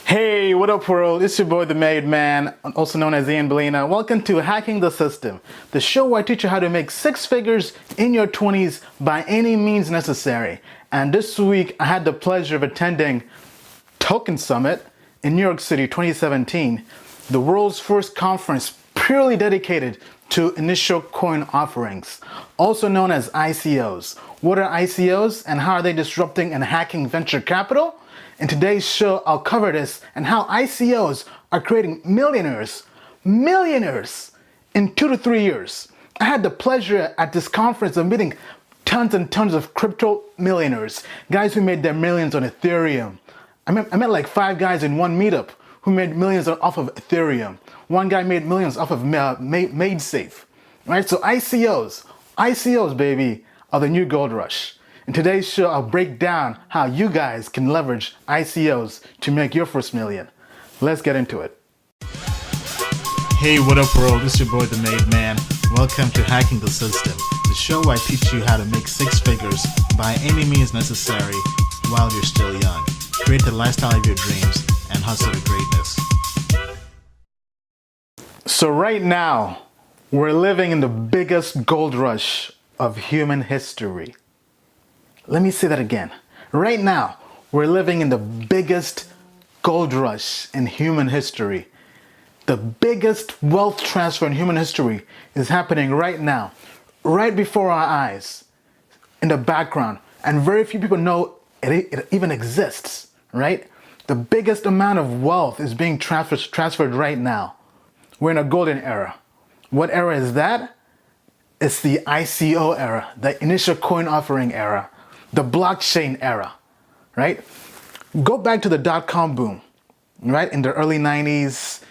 Hey, what up world? It's your boy the Made Man, also known as Ian Belina. Welcome to Hacking the System, the show where I teach you how to make six figures in your 20s by any means necessary. And this week I had the pleasure of attending Token Summit in New York City 2017, the world's first conference purely dedicated to initial coin offerings, also known as ICOs. What are ICOs and how are they disrupting and hacking venture capital? In today's show, I'll cover this and how ICOs are creating millionaires in 2 to 3 years. I had the pleasure at this conference of meeting tons and tons of crypto millionaires, guys who made their millions on Ethereum. I met like 5 guys in one meetup who made millions off of Ethereum. One guy made millions off of MadeSafe. Right? So ICOs, baby, are the new gold rush. In today's show, I'll break down how you guys can leverage ICOs to make your first million. Let's get into it. Hey, what up world? It's your boy the Made Man. Welcome to Hacking the System, the show where I teach you how to make six figures by any means necessary while you're still young. Create the lifestyle of your dreams and hustle to greatness. So right now, we're living in the biggest gold rush of human history. Let me say that again. Right now, we're living in the biggest gold rush in human history. The biggest wealth transfer in human history is happening right now, right before our eyes, in the background. And very few people know it even exists, right? The biggest amount of wealth is being transferred right now. We're in a golden era. What era is that? It's the ICO era, the initial coin offering era. The blockchain era, right? Go back to the dot-com boom, right? In the early 90s,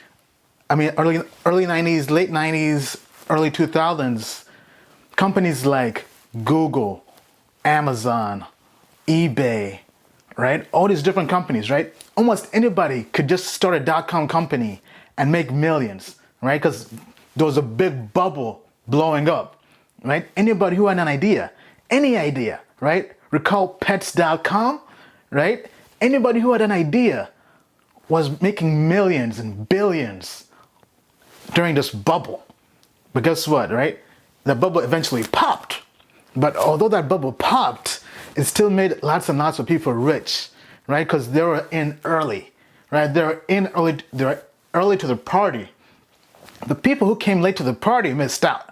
early 90s, late 90s, early 2000s, companies like Google, Amazon, eBay, right? All these different companies, right? Almost anybody could just start a dot-com company and make millions, right? Because there was a big bubble blowing up, right? Anybody who had an idea, any idea, right? Recall pets.com, right? Anybody who had an idea was making millions and billions during this bubble. But guess what, right? The bubble eventually popped. But although that bubble popped, it still made lots and lots of people rich, right? Because they were in early, right? They were early to the party. The people who came late to the party missed out.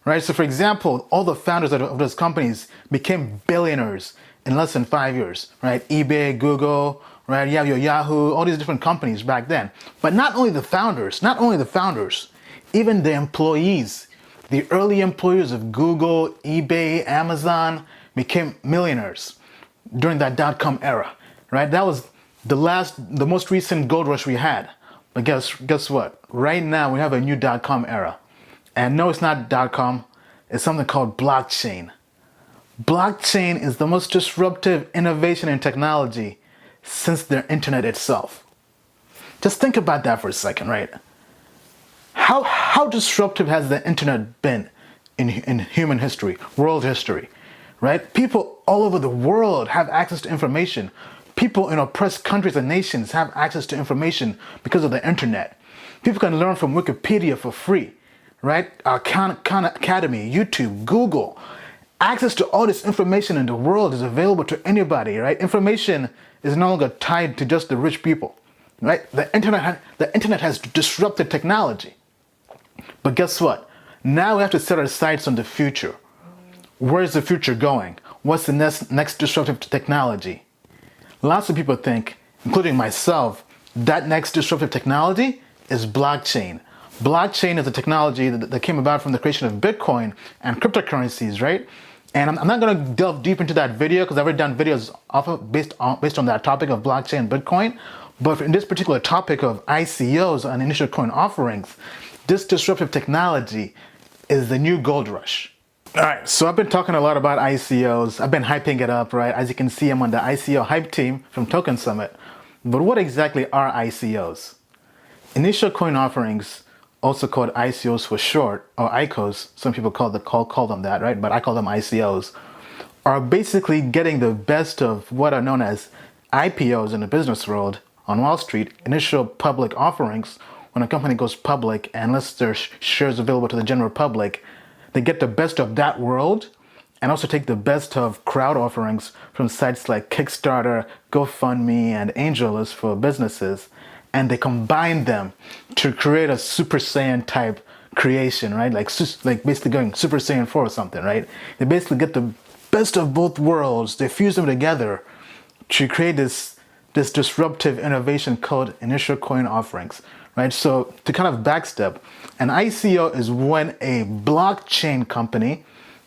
Right? So for example, all the founders of those companies became billionaires in less than 5 years, right? eBay, Google, right? You have your Yahoo, all these different companies back then. But not only the founders, even the employees, the early employees of Google, eBay, Amazon became millionaires during that dot-com era, right? That was the most recent gold rush we had. But guess what? Right now we have a new dot-com era. And no, it's not .com, it's something called blockchain. Blockchain is the most disruptive innovation in technology since the internet itself. Just think about that for a second, right? How disruptive has the internet been in human history, world history, right? People all over the world have access to information. People in oppressed countries and nations have access to information because of the internet. People can learn from Wikipedia for free. Right? Khan Academy, YouTube, Google. Access to all this information in the world is available to anybody, right? Information is no longer tied to just the rich people, right? The internet has disrupted technology. But guess what? Now we have to set our sights on the future. Where's the future going? What's the next disruptive technology? Lots of people think, including myself, that next disruptive technology is blockchain. Blockchain is a technology that came about from the creation of Bitcoin and cryptocurrencies, right? And I'm not going to delve deep into that video because I've already done videos based on that topic of blockchain and Bitcoin. But in this particular topic of ICOs and initial coin offerings, this disruptive technology is the new gold rush. All right, so I've been talking a lot about ICOs. I've been hyping it up, right? As you can see, I'm on the ICO hype team from Token Summit. But what exactly are ICOs? Initial coin offerings, also called ICOs for short, or ICOs, some people call them that, right? But I call them ICOs, are basically getting the best of what are known as IPOs in the business world, on Wall Street, initial public offerings, when a company goes public and lists their shares available to the general public, they get the best of that world and also take the best of crowd offerings from sites like Kickstarter, GoFundMe, and AngelList for businesses, and they combine them to create a Super Saiyan type creation, right? Like basically going Super Saiyan 4 or something, right? They basically get the best of both worlds, they fuse them together to create this disruptive innovation called initial coin offerings, right? So to kind of backstep, an ICO is when a blockchain company,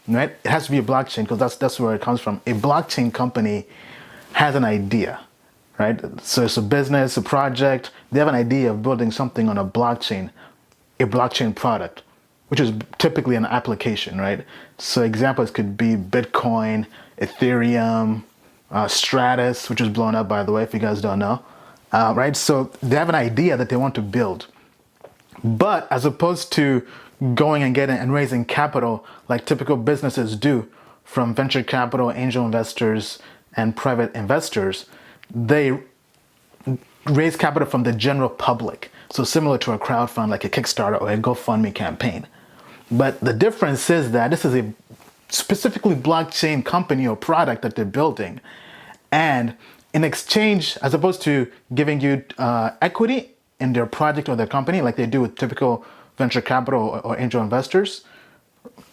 right? It has to be a blockchain because that's where it comes from. A blockchain company has an idea, right? So it's a business, a project. They have an idea of building something on a blockchain product, which is typically an application, right? So examples could be Bitcoin, Ethereum, Stratus, which is blown up, by the way, if you guys don't know, right? So they have an idea that they want to build. But as opposed to going and getting and raising capital like typical businesses do from venture capital, angel investors, and private investors, they raise capital from the general public. So similar to a crowdfund like a Kickstarter or a GoFundMe campaign. But the difference is that this is a specifically blockchain company or product that they're building. And in exchange, as opposed to giving you equity in their project or their company like they do with typical venture capital or angel investors,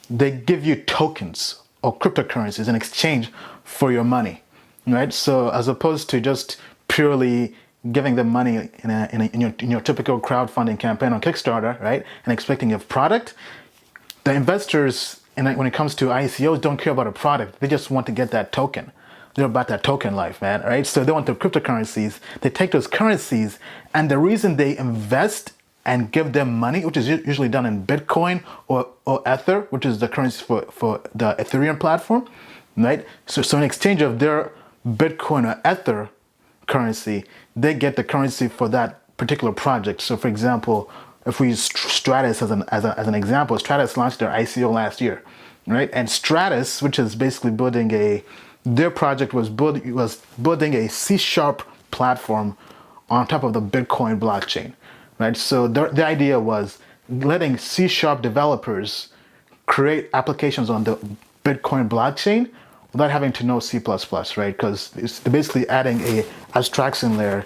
they give you tokens or cryptocurrencies in exchange for your money, right? So as opposed to just purely giving them money in your typical crowdfunding campaign on Kickstarter, right, and expecting a product, the investors, when it comes to ICOs, don't care about a product. They just want to get that token. They're about that token life, man, right? So they want the cryptocurrencies. They take those currencies, and the reason they invest and give them money, which is usually done in Bitcoin or Ether, which is the currency for the Ethereum platform, right? So in exchange of their Bitcoin or Ether currency, they get the currency for that particular project. So for example, if we use Stratus as an example, Stratus launched their ICO last year, right? And Stratus, which is basically their project was building a C# platform on top of the Bitcoin blockchain, right? So the idea was letting C# developers create applications on the Bitcoin blockchain without having to know C++, right? Because it's basically adding a abstraction layer,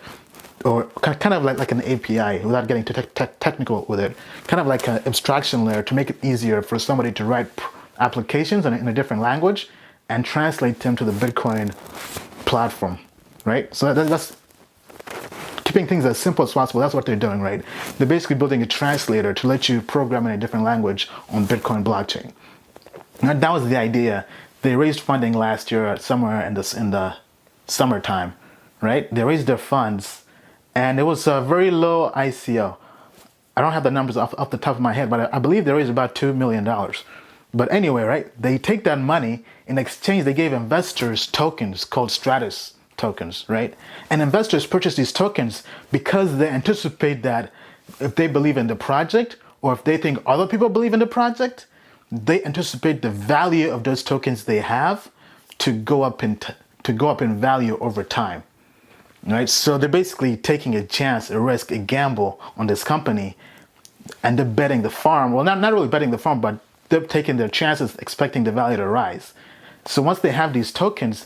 or kind of like an API, without getting too technical with it, kind of like an abstraction layer to make it easier for somebody to write applications in a different language and translate them to the Bitcoin platform, right? So that's keeping things as simple as possible. That's what they're doing, right? They're basically building a translator to let you program in a different language on Bitcoin blockchain. Now, that was the idea. They raised funding last year somewhere in the summertime, right? They raised their funds, and it was a very low ICO. I don't have the numbers off the top of my head, but I believe they raised about $2 million. But anyway, right? They take that money. In exchange, they gave investors tokens called Stratus tokens, right? And investors purchase these tokens because they anticipate that if they believe in the project, or if they think other people believe in the project, they anticipate the value of those tokens they have to go up in value over time, right? So they're basically taking a chance, a risk, a gamble on this company, and they're betting the farm. Well, not really betting the farm, but they're taking their chances, expecting the value to rise. So once they have these tokens,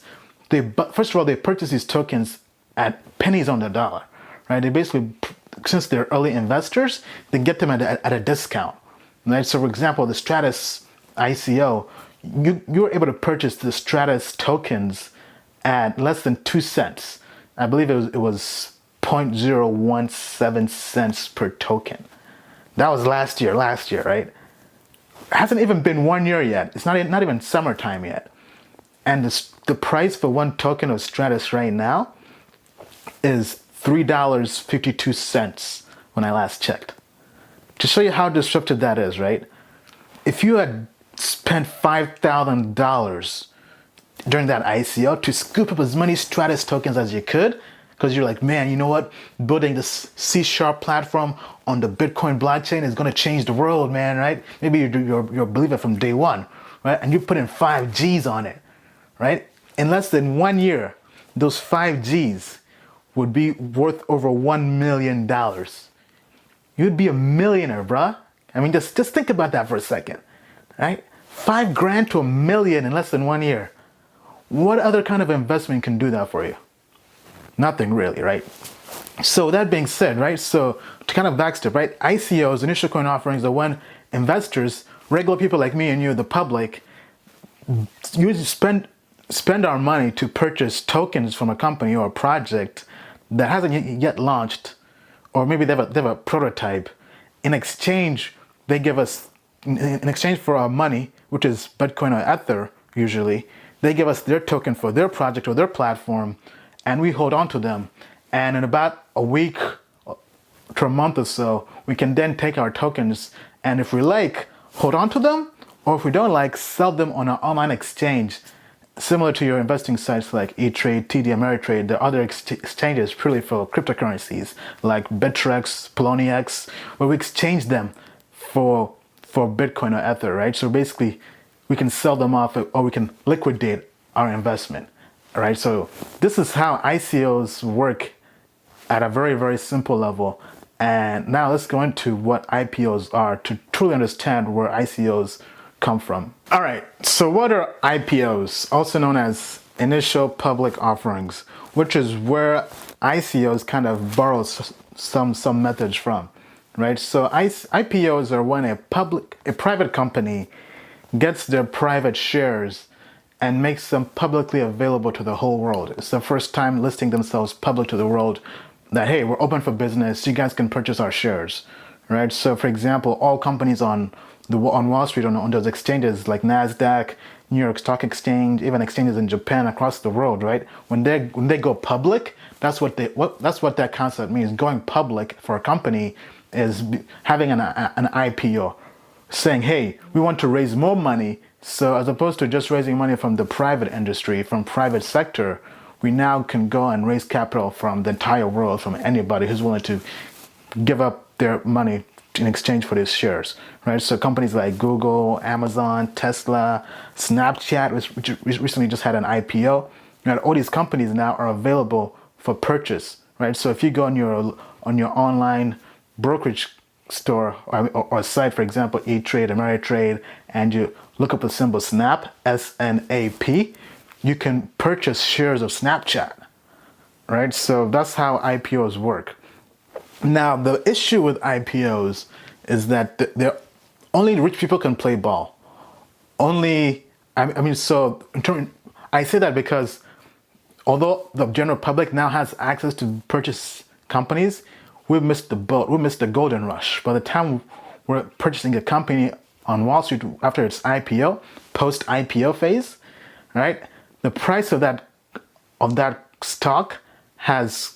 first of all, they purchase these tokens at pennies on the dollar, right? They basically, since they're early investors, they get them at a discount, right? So for example, the Stratus ICO, you were able to purchase the Stratus tokens at less than 2 cents. I believe it was 0.017 cents per token. That was last year, right? It hasn't even been 1 year yet. It's not even summertime yet. And the price for one token of Stratus right now is $3.52 when I last checked. To show you how disruptive that is, right? If you had spent $5,000 during that ICO to scoop up as many Stratus tokens as you could, because you're like, man, you know what? Building this C# platform on the Bitcoin blockchain is going to change the world, man, right? Maybe you're a believer from day one, right? And you put in 5 G's on it, right? In less than 1 year, those 5 G's would be worth over $1 million. You'd be a millionaire, bruh. I mean, just think about that for a second, right? $5,000 to $1 million in less than 1 year. What other kind of investment can do that for you? Nothing really, right? So that being said, right? So to kind of backstep, right? ICOs, initial coin offerings, are when investors, regular people like me and you, the public, usually spend our money to purchase tokens from a company or a project that hasn't yet launched, or maybe they have a prototype. In exchange, they give us, in exchange for our money, which is Bitcoin or Ether usually, they give us their token for their project or their platform, and we hold on to them. And in about a week to a month or so, we can then take our tokens and, if we like, hold on to them, or if we don't like, sell them on an online exchange, similar to your investing sites like E-Trade, TD Ameritrade. There are other exchanges purely for cryptocurrencies like Bittrex, Poloniex, where we exchange them for Bitcoin or Ether, right? So basically, we can sell them off, or we can liquidate our investment, right? So this is how ICOs work at a very, very simple level. And now let's go into what IPOs are to truly understand where ICOs come from. All right, so what are IPOs, also known as initial public offerings, which is where ICOs kind of borrow some methods from, right? So IPOs are when a private company gets their private shares and makes them publicly available to the whole world. It's the first time listing themselves public to the world that, hey, we're open for business, you guys can purchase our shares, right? So for example, all companies on Wall Street, on those exchanges like NASDAQ, New York Stock Exchange, even exchanges in Japan, across the world, right? When they go public, that's what that concept means. Going public for a company is having an IPO, saying, hey, we want to raise more money. So as opposed to just raising money from the private industry, from private sector, we now can go and raise capital from the entire world, from anybody who's willing to give up their money in exchange for these shares, right? So companies like Google, Amazon, Tesla, Snapchat, which recently just had an IPO, all these companies now are available for purchase, right? So if you go on your online brokerage store or site, for example, E-Trade, Ameritrade, and you look up the symbol SNAP, SNAP, you can purchase shares of Snapchat, right? So that's how IPOs work. Now, the issue with IPOs is that only rich people can play ball. I say that because although the general public now has access to purchase companies, we missed the boat. We missed the golden rush. By the time we're purchasing a company on Wall Street after its IPO, post-IPO phase, right? The price of that stock has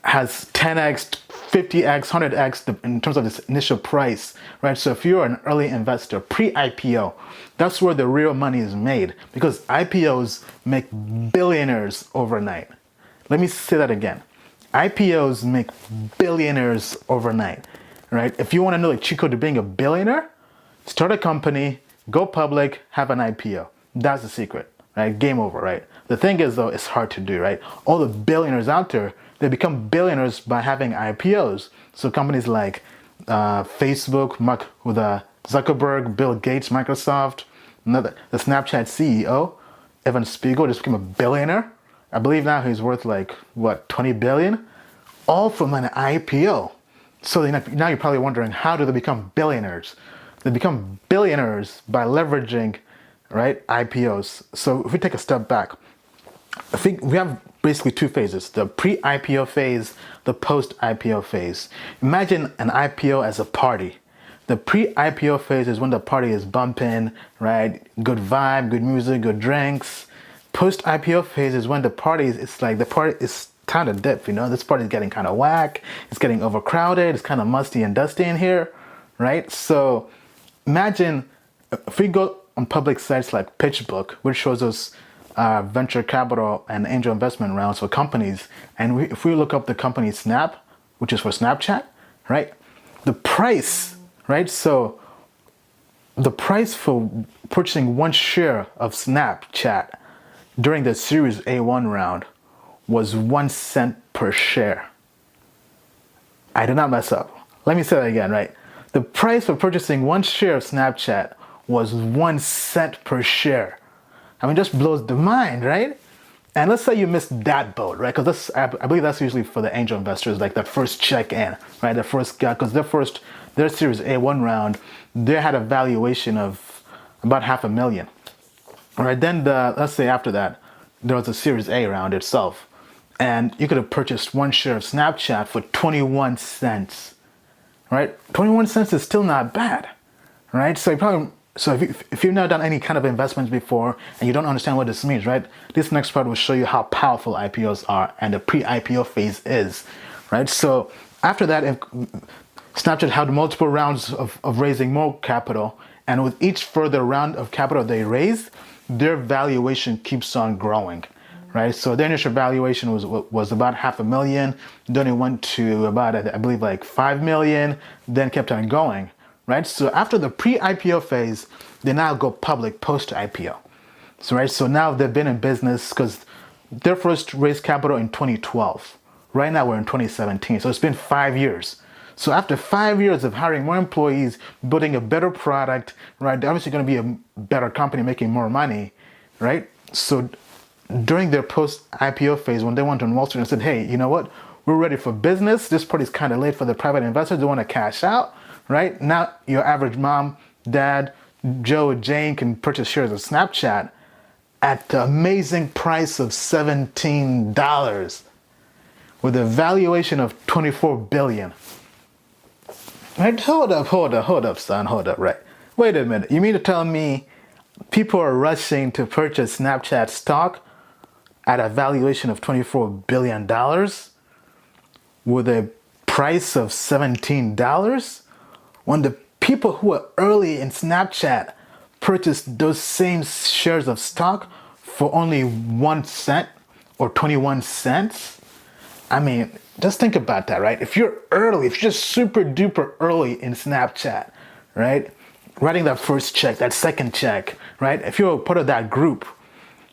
10x, 50x, 100x in terms of its initial price, right? So if you're an early investor, pre-IPO, that's where the real money is made, because IPOs make billionaires overnight. Let me say that again. IPOs make billionaires overnight, right? If you want to know the cheat code to being a billionaire, start a company, go public, have an IPO. That's the secret, right? Game over, right? The thing is, though, it's hard to do, right? All the billionaires out there, they become billionaires by having IPOs. So companies like Facebook, Zuckerberg, Bill Gates, Microsoft, the Snapchat CEO, Evan Spiegel, just became a billionaire. I believe now he's worth like, 20 billion? All from an IPO. So now you're probably wondering, how do they become billionaires? They become billionaires by leveraging, right, IPOs. So if we take a step back, I think we have basically two phases: the pre-IPO phase, the post-IPO phase. Imagine an IPO as a party. The pre-IPO phase is when the party is bumping, right? Good vibe, good music, good drinks. Post-IPO phase is when the party is kind of dip, this party is getting kind of whack, it's getting overcrowded, it's kind of musty and dusty in here, right? So imagine if we go on public sites like PitchBook, which shows us venture capital and angel investment rounds for companies, and if we look up the company Snap, which is for Snapchat, right? The price, right? So the price for purchasing one share of Snapchat during the Series A1 round was 1 cent per per share. I did not mess up. Let me say that again, right? The price for purchasing one share of Snapchat was 1 cent per share. I mean, just blows the mind, right? And let's say you missed that boat, right? Because I believe that's usually for the angel investors, like the first check in, right? The first guy, because their Series A1 round, they had a valuation of about $500,000, right? Then let's say after that, there was a Series A round itself, and you could have purchased one share of Snapchat for 21 cents, right? 21 cents is still not bad, right? So if you've never done any kind of investments before and you don't understand what this means, right? This next part will show you how powerful IPOs are and the pre-IPO phase is, right? So after that, if Snapchat had multiple rounds of raising more capital, and with each further round of capital they raised, their valuation keeps on growing, right? So their initial valuation was about $500,000, then it went to about, I believe, like $5 million, then kept on going. Right? So after the pre-IPO phase, they now go public post-IPO. So now they've been in business because their first raised capital in 2012. Right now we're in 2017. So it's been 5 years. So after 5 years of hiring more employees, building a better product, right? They're obviously going to be a better company making more money, right? So during their post-IPO phase, when they went on Wall Street and said, hey, you know what? We're ready for business. This party's kind of late for the private investors. They want to cash out. Right? Now, your average mom, dad, Joe, Jane can purchase shares of Snapchat at the amazing price of $17 with a valuation of $24 billion. Right? Hold up, son, hold up, right? Wait a minute. You mean to tell me people are rushing to purchase Snapchat stock at a valuation of $24 billion with a price of $17? When the people who were early in Snapchat purchased those same shares of stock for only 1 cent or 21 cents? I mean, just think about that, right? If you're early, if you're just super duper early in Snapchat, right? Writing that first check, that second check, right? If you're a part of that group,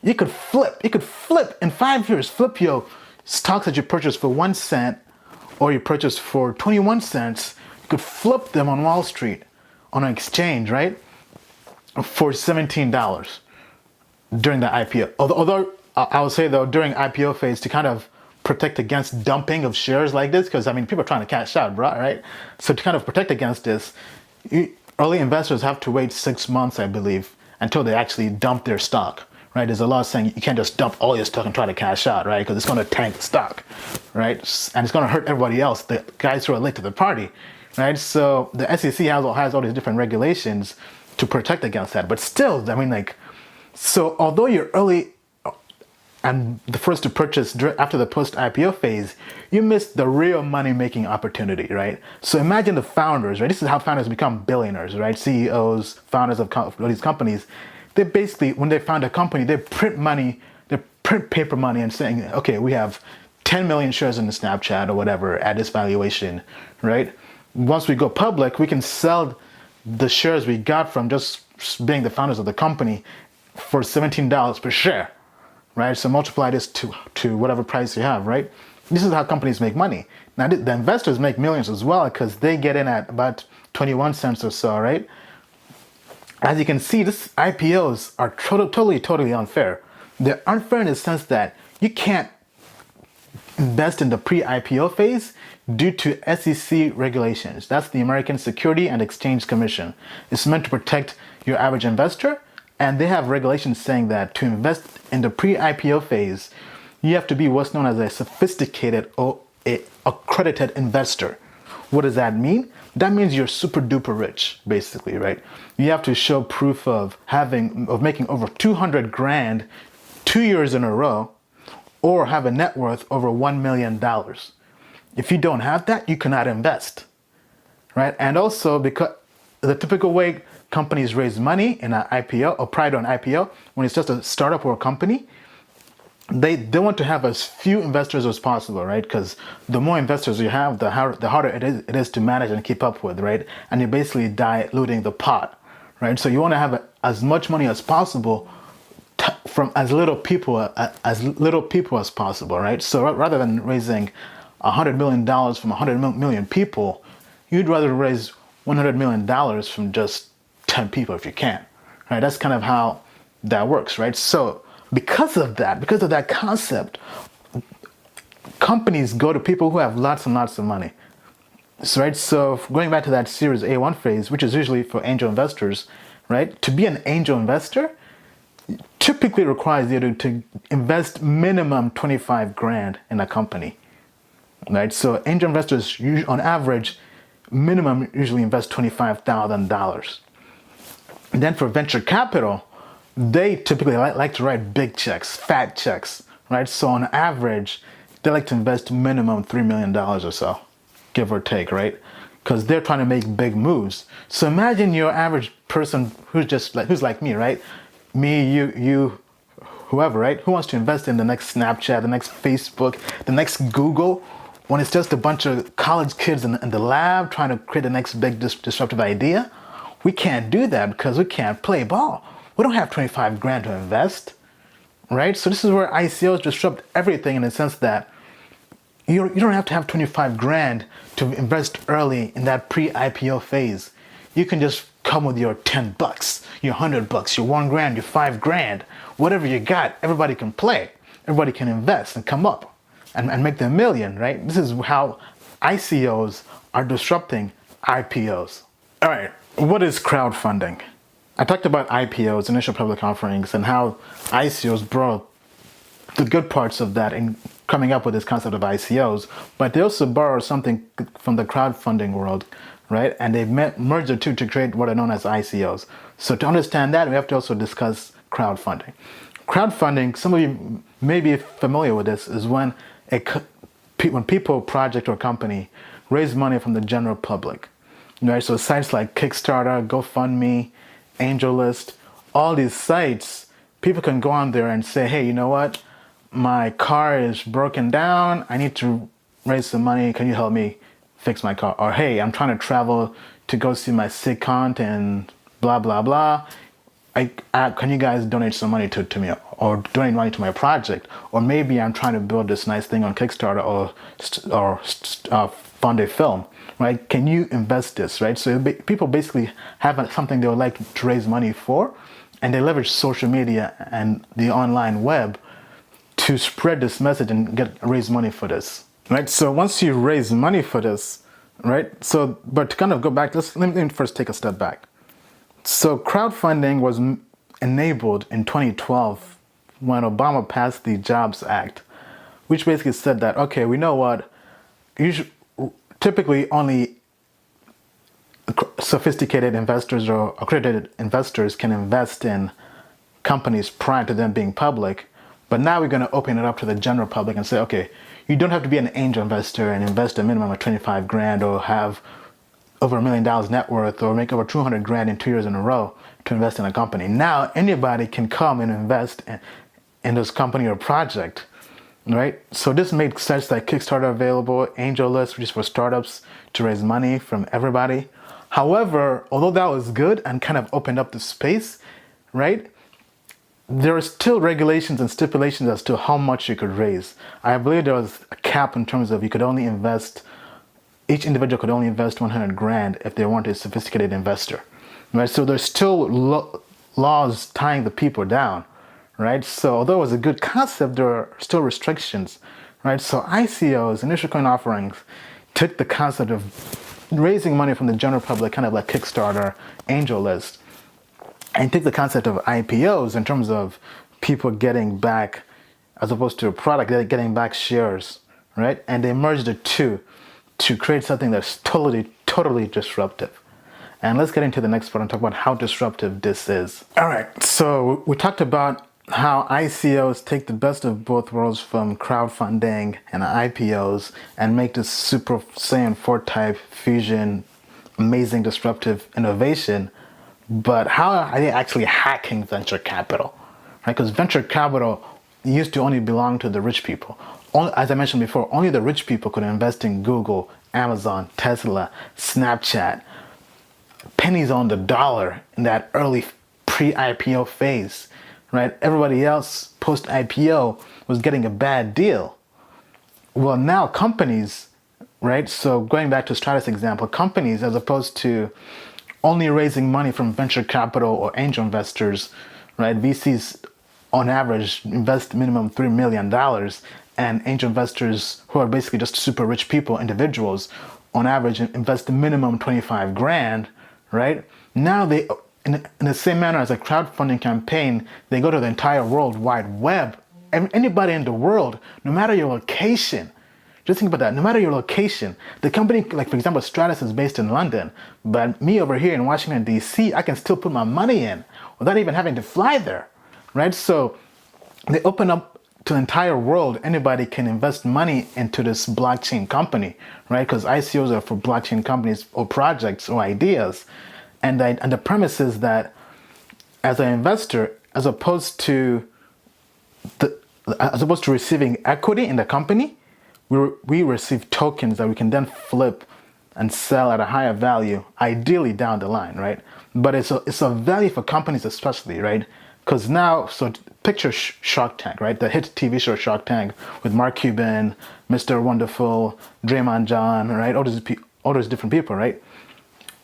you could flip in 5 years, flip your stocks that you purchased for 1 cent or you purchased for 21 cents. Could flip them on Wall Street, on an exchange, right, for $17 during the IPO. Although I would say, though, during IPO phase, to kind of protect against dumping of shares like this, because, I mean, people are trying to cash out, right? So to kind of protect against this, early investors have to wait 6 months, I believe, until they actually dump their stock, right? There's a law saying you can't just dump all your stock and try to cash out, right? Because it's going to tank the stock, right? And it's going to hurt everybody else, the guys who are late to the party. Right, so the SEC has all these different regulations to protect against that. But still, I mean, like, so although you're early and the first to purchase after the post-IPO phase, you missed the real money-making opportunity, right? So imagine the founders, right? This is how founders become billionaires, right? CEOs, founders of these companies. They basically, when they found a company, they print money, they print paper money and saying, okay, we have 10 million shares in the Snapchat or whatever at this valuation, right? Once we go public, we can sell the shares we got from just being the founders of the company for $17 per share, right? So multiply this to whatever price you have, right? This is how companies make money. Now, the investors make millions as well because they get in at about 21 cents or so, right? As you can see, these IPOs are totally unfair. They're unfair in the sense that you can't invest in the pre-IPO phase due to SEC regulations. That's the American Security and Exchange Commission. It's meant to protect your average investor, and they have regulations saying that to invest in the pre-IPO phase, you have to be what's known as a sophisticated or accredited investor. What does that mean? That means you're super duper rich, basically, right? You have to show proof of making over 200 grand 2 years in a row, or have a net worth over $1 million. If you don't have that, you cannot invest, right? And also, because the typical way companies raise money in an IPO or prior to an IPO, when it's just a startup or a company, they want to have as few investors as possible, right? Because the more investors you have, the harder it is to manage and keep up with, right? And you're basically diluting the pot, right? So you want to have as much money as possible from as little people as possible, right? So rather than raising $100 million from 100 million people, you'd rather raise $100 million from just 10 people if you can, right? That's kind of how that works, right? So because of that concept, companies go to people who have lots and lots of money. So, right, so going back to that Series A1 phase, which is usually for angel investors, right? To be an angel investor typically requires you to invest minimum 25 grand in a company, right? So angel investors, on average, minimum usually invest $25,000. And then for venture capital, they typically like to write big checks, fat checks, right? So on average, they like to invest minimum $3 million or so, give or take, right? Because they're trying to make big moves. So imagine your average person who's like me, right? Me, you, whoever, right? Who wants to invest in the next Snapchat, the next Facebook, the next Google, when it's just a bunch of college kids in the lab trying to create the next big disruptive idea? We can't do that because we can't play ball. We don't have 25 grand to invest, right? So this is where ICOs disrupt everything in the sense that you don't have to have 25 grand to invest early in that pre-IPO phase. You can just come with your 10 bucks, your 100 bucks, your 1 grand, your 5 grand, whatever you got. Everybody can play. Everybody can invest and come up and make their million, right? This is how ICOs are disrupting IPOs. All right, what is crowdfunding? I talked about IPOs, initial public offerings, and how ICOs brought the good parts of that in coming up with this concept of ICOs, but they also borrow something from the crowdfunding world, right? And they've merged the two to create what are known as ICOs. So to understand that, we have to also discuss crowdfunding. Crowdfunding, some of you may be familiar with this, is when people, project or company raise money from the general public, right? So sites like Kickstarter, GoFundMe, AngelList, all these sites, people can go on there and say, hey, you know what? My car is broken down. I need to raise some money. Can you help me fix my car? Or, hey, I'm trying to travel to go see my sick aunt and blah, blah, blah. Can you guys donate some money to me or donate money to my project? Or maybe I'm trying to build this nice thing on Kickstarter or fund a film, right? Can you invest this, right? So people basically have something they would like to raise money for, and they leverage social media and the online web to spread this message and raise money for this, right? So once you raise money for this, right? So, but to kind of go back, let me first take a step back. So crowdfunding was enabled in 2012 when Obama passed the Jobs Act, which basically said that, okay, we know what, typically only sophisticated investors or accredited investors can invest in companies prior to them being public. But now we're going to open it up to the general public and say, okay, you don't have to be an angel investor and invest a minimum of 25 grand or have over $1 million net worth or make over 200 grand in 2 years in a row to invest in a company. Now anybody can come and invest in this company or project, right? So this made sites like Kickstarter available, AngelList, which is for startups to raise money from everybody. However, although that was good and kind of opened up the space, right? There are still regulations and stipulations as to how much you could raise. I believe there was a cap in terms of each individual could only invest 100 grand if they weren't a sophisticated investor, right? So there's still laws tying the people down, right? So although it was a good concept, there are still restrictions, right? So ICOs, initial coin offerings, took the concept of raising money from the general public, kind of like Kickstarter, AngelList, and take the concept of IPOs in terms of people getting back, as opposed to a product, they're getting back shares, right? And they merged the two to create something that's totally disruptive. And let's get into the next part and talk about how disruptive this is. All right, so we talked about how ICOs take the best of both worlds from crowdfunding and IPOs and make this Super Saiyan 4 type fusion, amazing disruptive innovation. But how are they actually hacking venture capital? Right? Because venture capital used to only belong to the rich people. As I mentioned before, only the rich people could invest in Google, Amazon, Tesla, Snapchat, pennies on the dollar in that early pre-IPO phase, right? Everybody else post IPO was getting a bad deal. Well, now companies, right? So going back to Stratus example, companies, as opposed to only raising money from venture capital or angel investors, right? VCs on average invest minimum $3 million, and angel investors who are basically just super rich people, individuals, on average invest minimum 25 grand, right? Now they, in the same manner as a crowdfunding campaign, they go to the entire World Wide Web. Anybody in the world, no matter your location, just think about that. No matter your location, the company, like for example, Stratus is based in London, but me over here in Washington, D.C., I can still put my money in without even having to fly there, right? So they open up to the entire world. Anybody can invest money into this blockchain company, right? Because ICOs are for blockchain companies or projects or ideas. And the premise is that as an investor, as opposed to receiving equity in the company, we receive tokens that we can then flip and sell at a higher value, ideally down the line, right? But it's a value for companies especially, right? Because now, so picture Shark Tank, right? The hit TV show Shark Tank with Mark Cuban, Mr. Wonderful, Draymond John, right? All those different people, right?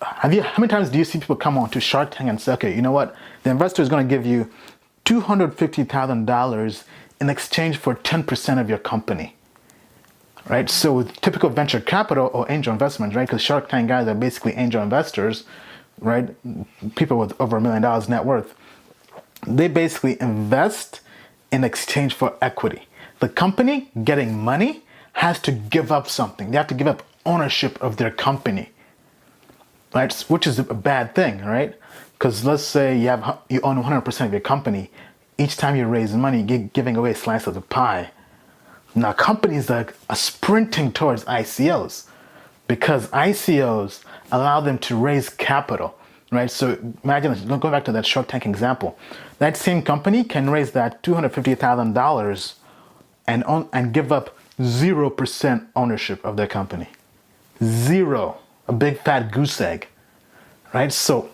How many times do you see people come on to Shark Tank and say, okay, you know what? The investor is going to give you $250,000 in exchange for 10% of your company, right? So with typical venture capital or angel investments, right? Because Shark Tank guys are basically angel investors, right? People with over $1 million net worth. They basically invest in exchange for equity. The company getting money has to give up something. They have to give up ownership of their company, right? Which is a bad thing, right? Because let's say you own 100% of your company. Each time you raise money, you're giving away a slice of the pie. Now companies are sprinting towards ICOs because ICOs allow them to raise capital, right? So imagine, going back to that Shark Tank example, that same company can raise that $250,000 and give up 0% ownership of their company. Zero. A big fat goose egg, right? So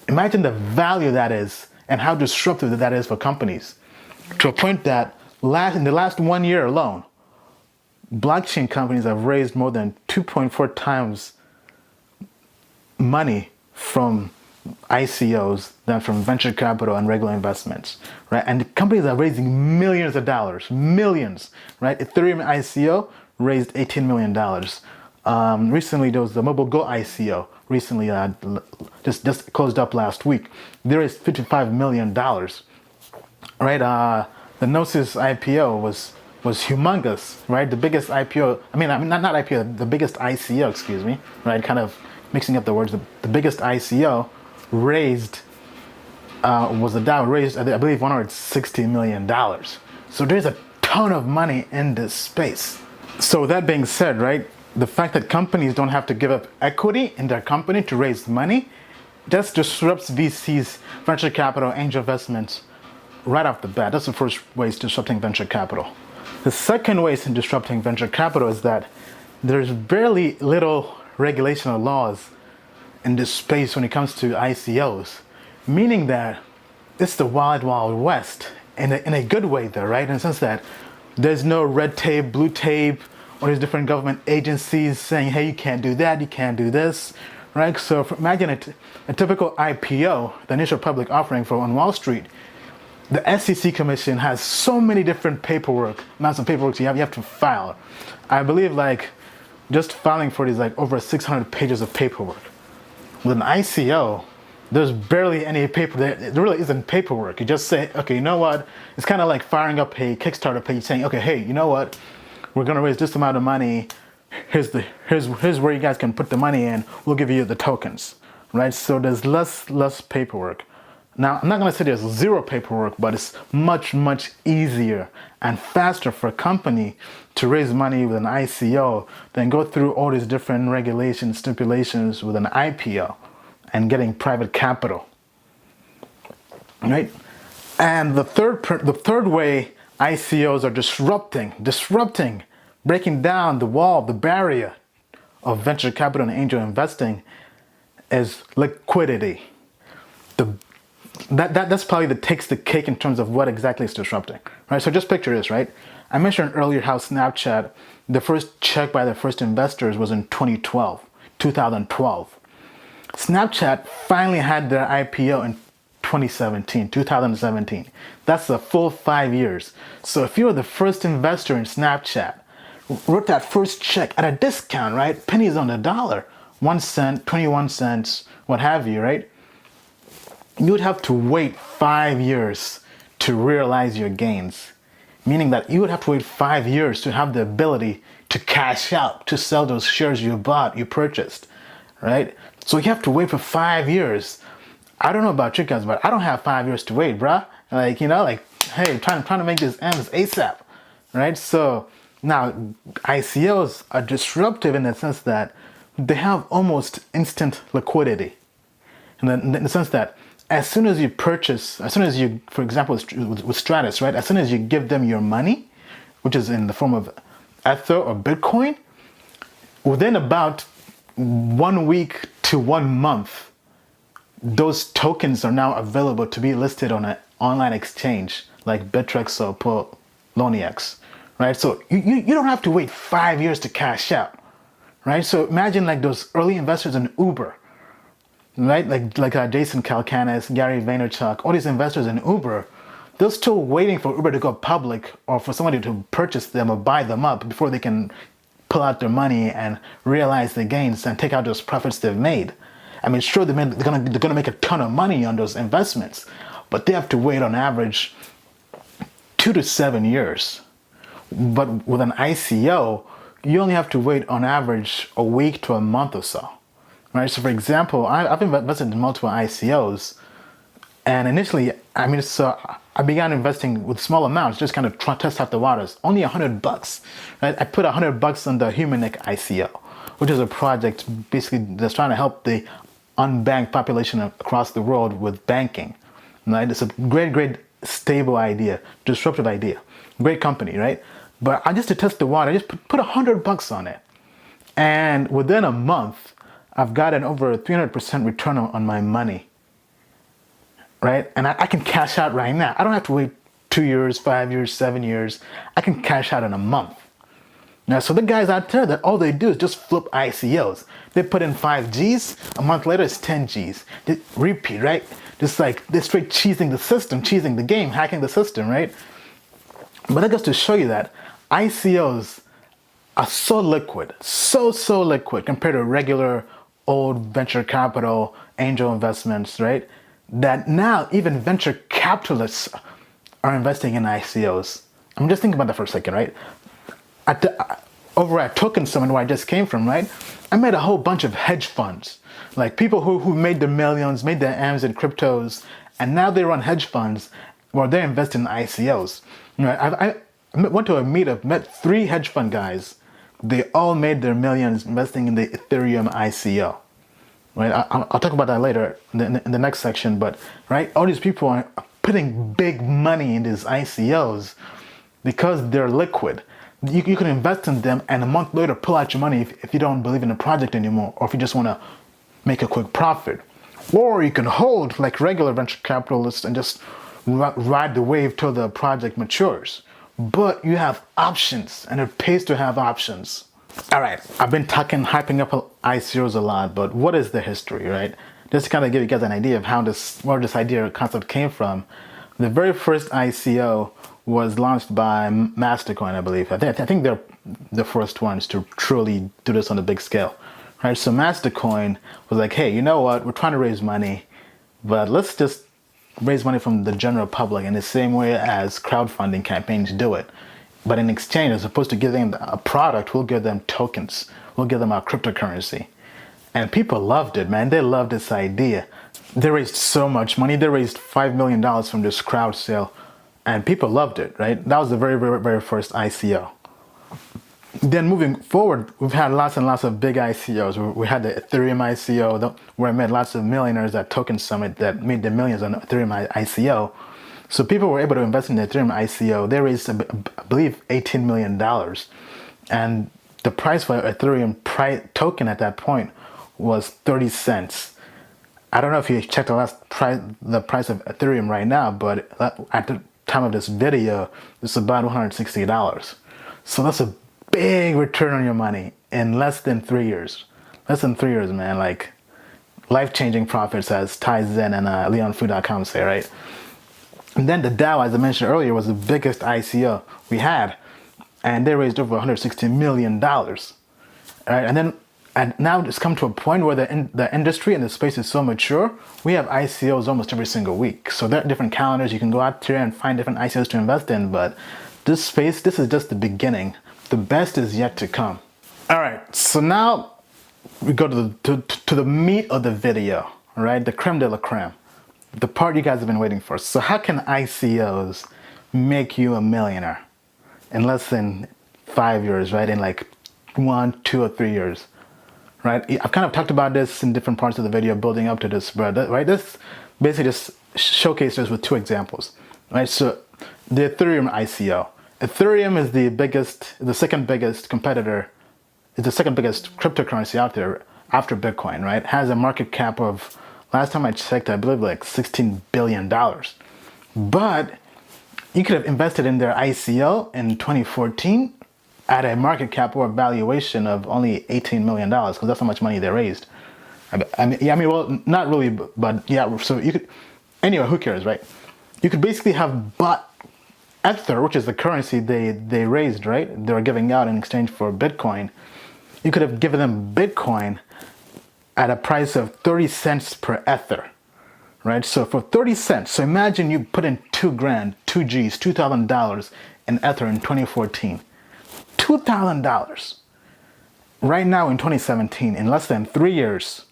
imagine the value that is and how disruptive that is for companies, to a point that in the last 1 year alone, blockchain companies have raised more than 2.4 times money from ICOs than from venture capital and regular investments, right? And the companies are raising millions of dollars, millions, right? Ethereum ICO raised $18 million. Recently, there was the Mobile Go ICO. Recently, just closed up last week. They raised $55 million, right? The Gnosis IPO was humongous, right? The biggest IPO. I mean, not IPO. The biggest ICO, excuse me, right? Kind of mixing up the words. The biggest ICO raised was a DAO raised, I believe, $160 million. So there's a ton of money in this space. So with that being said, right? The fact that companies don't have to give up equity in their company to raise money just disrupts VCs, venture capital, angel investments right off the bat. That's the first way it's disrupting venture capital. The second way it's disrupting venture capital is that there's very little regulation or laws in this space when it comes to ICOs, meaning that it's the wild, wild west in a good way though, right? In the sense that there's no red tape, blue tape, or these different government agencies saying, hey, you can't do that, you can't do this, right? So imagine a typical IPO, the initial public offering on Wall Street. The SEC Commission has so many different amounts of paperwork you have to file. I believe like just filing for it is like over 600 pages of paperwork. With an ICO, there's barely any paper. There really isn't paperwork. You just say, okay, you know what? It's kind of like firing up a Kickstarter page saying, okay, hey, you know what? We're gonna raise this amount of money. Here's where you guys can put the money in. We'll give you the tokens, right? So there's less paperwork. Now, I'm not gonna say there's zero paperwork, but it's much, much easier and faster for a company to raise money with an ICO than go through all these different regulations, stipulations with an IPO and getting private capital, right? And the third way ICOs are disrupting, breaking down the wall, the barrier of venture capital and angel investing is liquidity. that's probably the takes the cake in terms of what exactly is disrupting, right? So just picture this, right? I mentioned earlier how Snapchat, the first check by the first investors was in 2012. Snapchat finally had their IPO in 2017. That's a full 5 years. So if you were the first investor in Snapchat, wrote that first check at a discount, right? Pennies on the dollar, 1 cent, 21 cents, what have you, right? You would have to wait 5 years to realize your gains. Meaning that you would have to wait 5 years to have the ability to cash out, to sell those shares you bought, you purchased, right? So you have to wait for 5 years. I don't know about you guys, but I don't have 5 years to wait, bruh. Like, hey, trying to make this ends ASAP, right? So now ICOs are disruptive in the sense that they have almost instant liquidity. In the sense that as soon as you purchase, for example, with Stratus, right? As soon as you give them your money, which is in the form of Ether or Bitcoin, within about 1 week to 1 month, those tokens are now available to be listed on an online exchange like Bittrex or Poloniex, right? So you don't have to wait 5 years to cash out, right? So imagine like those early investors in Uber, right? Like Jason Calacanis, Gary Vaynerchuk, all these investors in Uber, they're still waiting for Uber to go public or for somebody to purchase them or buy them up before they can pull out their money and realize the gains and take out those profits they've made. I mean, sure, they're gonna make a ton of money on those investments, but they have to wait on average 2 to 7 years. But with an ICO, you only have to wait on average a week to a month or so, right? So for example, I've invested in multiple ICOs, and initially, I began investing with small amounts, just kind of test out the waters. Only $100, right? I put $100 on the Humanec ICO, which is a project basically that's trying to help the unbanked population across the world with banking, right? It's a great, stable idea, disruptive idea, great company, right? But I just to test the water, I just put $100 on it, and within a month, I've gotten over a 300% return on my money, right? And I can cash out right now. I don't have to wait 2 years, 5 years, 7 years. I can cash out in a month. Now, so the guys out there that all they do is just flip ICOs. They put in 5 G's, a month later it's 10 G's. They repeat, right? Just like they're straight cheesing the system, cheesing the game, hacking the system, right? But that goes to show you that ICOs are so liquid, so liquid compared to regular old venture capital, angel investments, right? That now even venture capitalists are investing in ICOs. I'm just thinking about that for a second, right? Over at Token Summit, where I just came from, right? I met a whole bunch of hedge funds, like people who made their millions, made their M's in cryptos, and now they run hedge funds where they invest in ICOs. You know, I went to a meetup, met 3 hedge fund guys. They all made their millions investing in the Ethereum ICO. Right? I'll talk about that later in the next section, but right, all these people are putting big money in these ICOs because they're liquid. You can invest in them and a month later pull out your money if you don't believe in the project anymore, or if you just want to make a quick profit. Or you can hold like regular venture capitalists and just ride the wave till the project matures. But you have options, and it pays to have options. All right, I've been hyping up ICOs a lot, but what is the history, right? Just to kind of give you guys an idea of where this idea or concept came from. The very first ICO was launched by MasterCoin, I believe. I think they're the first ones to truly do this on a big scale, right? So MasterCoin was like, hey, you know what? We're trying to raise money, but let's just raise money from the general public in the same way as crowdfunding campaigns do it. But in exchange, as opposed to giving them a product, we'll give them tokens. We'll give them our cryptocurrency. And people loved it, man. They loved this idea. They raised so much money. They raised $5 million from this crowd sale. And people loved it, right? That was the very first ICO. Then moving forward, we've had lots and lots of big ICOs. We had the Ethereum ICO, where I met lots of millionaires at Token Summit that made their millions on Ethereum ICO. So people were able to invest in the Ethereum ICO. They raised, I believe, $18 million. And the price for Ethereum token at that point was 30 cents. I don't know if you checked the price of Ethereum right now, but at the time of this video, it's about $160. So that's a big return on your money in less than 3 years. Less than 3 years, man. Like life-changing profits, as Ty Zen and LeonFu.com say, right? And then the DAO, as I mentioned earlier, was the biggest ICO we had, and they raised over $160 million. All right, and now it's come to a point where the industry and the space is so mature, we have ICOs almost every single week. So there are different calendars. You can go out there and find different ICOs to invest in, but this space, this is just the beginning. The best is yet to come. All right, so now we go to the meat of the video, all right? The creme de la creme, the part you guys have been waiting for. So how can ICOs make you a millionaire in less than 5 years, right? In like 1, 2, or 3 years, right? I've kind of talked about this in different parts of the video building up to this, but right? This basically just showcases with 2 examples, right? So the Ethereum ICO. Ethereum is the second biggest competitor. It's the second biggest cryptocurrency out there after Bitcoin, right? It has a market cap of, last time I checked, I believe like $16 billion. But you could have invested in their ICO in 2014 at a market cap or valuation of only $18 million, because that's how much money they raised. Well, not really, but yeah, so you could, anyway, who cares, right? You could basically have bought Ether, which is the currency they raised, right? They were giving out in exchange for Bitcoin. You could have given them Bitcoin at a price of 30 cents per Ether, right? So for 30 cents, so imagine you put in $2,000, $2,000 in Ether in 2014. $2,000. Right now in 2017, in less than 3 years,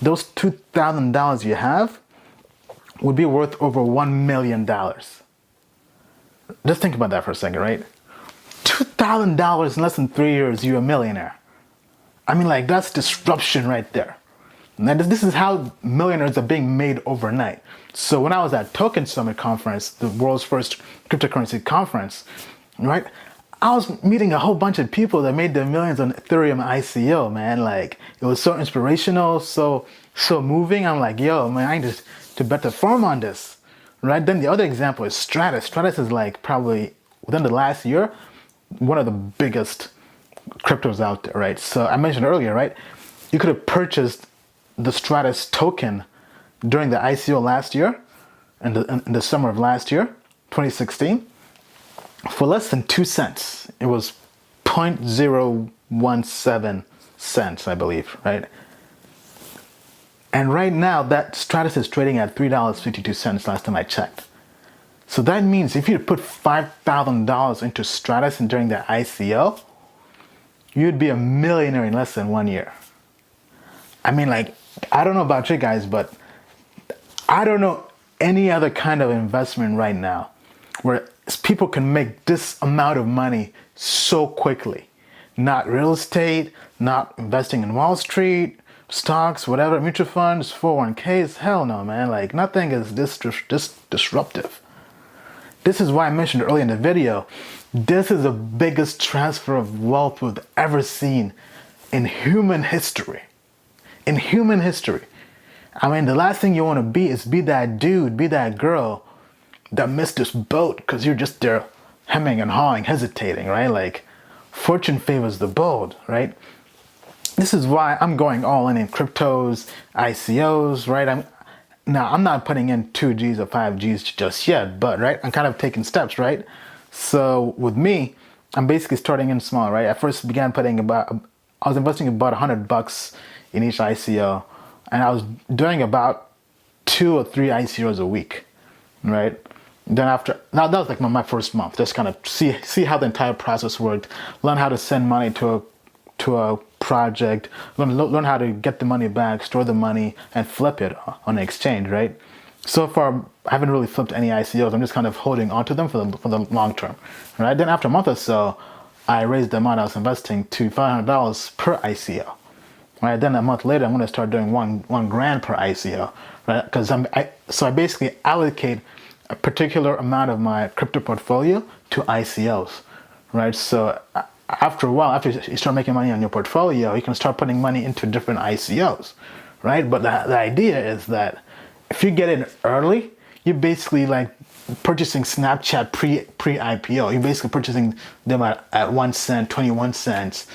those $2,000 you have would be worth over $1 million. Just think about that for a second, right? $2,000 in less than 3 years, you're a millionaire. I mean, like, that's disruption right there. Now, this is how millionaires are being made overnight. So when I was at Token Summit conference, the world's first cryptocurrency conference, right? I was meeting a whole bunch of people that made their millions on Ethereum ICO, man. Like, it was so inspirational, so moving. I'm like, yo, man, I need to bet the farm on this, right? Then the other example is Stratus. Stratus is like probably within the last year, one of the biggest cryptos out there, right? So I mentioned earlier, right? You could have purchased the Stratus token during the ICO last year, in the summer of last year, 2016, for less than 2 cents. It was 0.017 cents, I believe, right? And right now, that Stratus is trading at $3.52 last time I checked. So that means if you put $5,000 into Stratus and during the ICO, you'd be a millionaire in less than 1 year. I mean, like, I don't know about you guys, but I don't know any other kind of investment right now where people can make this amount of money so quickly. Not real estate, not investing in Wall Street, stocks, whatever, mutual funds, 401ks. Hell no, man. Like, nothing is this disruptive. This is why I mentioned earlier in the video, this is the biggest transfer of wealth we've ever seen in human history. In human history. I mean, the last thing you want to be is be that dude, be that girl that missed this boat because you're just there hemming and hawing, hesitating, right? Like, fortune favors the bold, right? This is why I'm going all in cryptos, ICOs, right? I'm not putting in 2Gs or 5Gs just yet, but right, I'm kind of taking steps, right? So with me, I'm basically starting in small, right? I first began I was investing about $100 in each ICO, and I was doing about 2 or 3 ICOs a week, right? Then that was like my first month, just kind of see how the entire process worked, learn how to send money to a project, learn how to get the money back, store the money, and flip it on the exchange, right? So far, I haven't really flipped any ICOs. I'm just kind of holding onto them for the long term, right? Then after a month or so, I raised the amount I was investing to $500 per ICO, right? Then a month later, I'm going to start doing one grand per ICO, right? Because I basically allocate a particular amount of my crypto portfolio to ICOs, right? So after a while, after you start making money on your portfolio, you can start putting money into different ICOs, right? But the idea is that if you get in early, you're basically like purchasing Snapchat pre-IPO. You're basically purchasing them at 1 cent, 21 cents,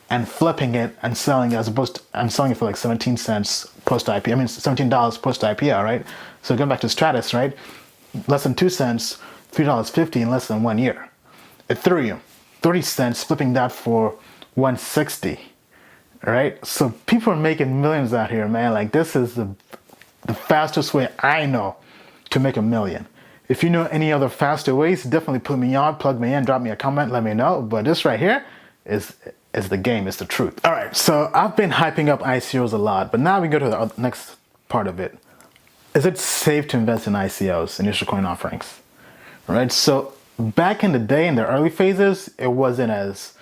and flipping it and selling it as opposed to, I'm selling it for like 17 cents post-IPO. I mean, $17 post-IPO, right? So going back to Stratus, right? Less than 2 cents, $3.50 in less than 1 year. Ethereum, 30 cents, flipping that for 160, right? So people are making millions out here, man. Like this is the fastest way I know to make a million. If you know any other faster ways, definitely put me on, plug me in, drop me a comment, let me know. But this right here is the game, it's the truth. All right, so I've been hyping up ICOs a lot, but now we go to the next part of it. Is it safe to invest in ICOs, initial coin offerings? All right, so back in the day, in the early phases, it wasn't as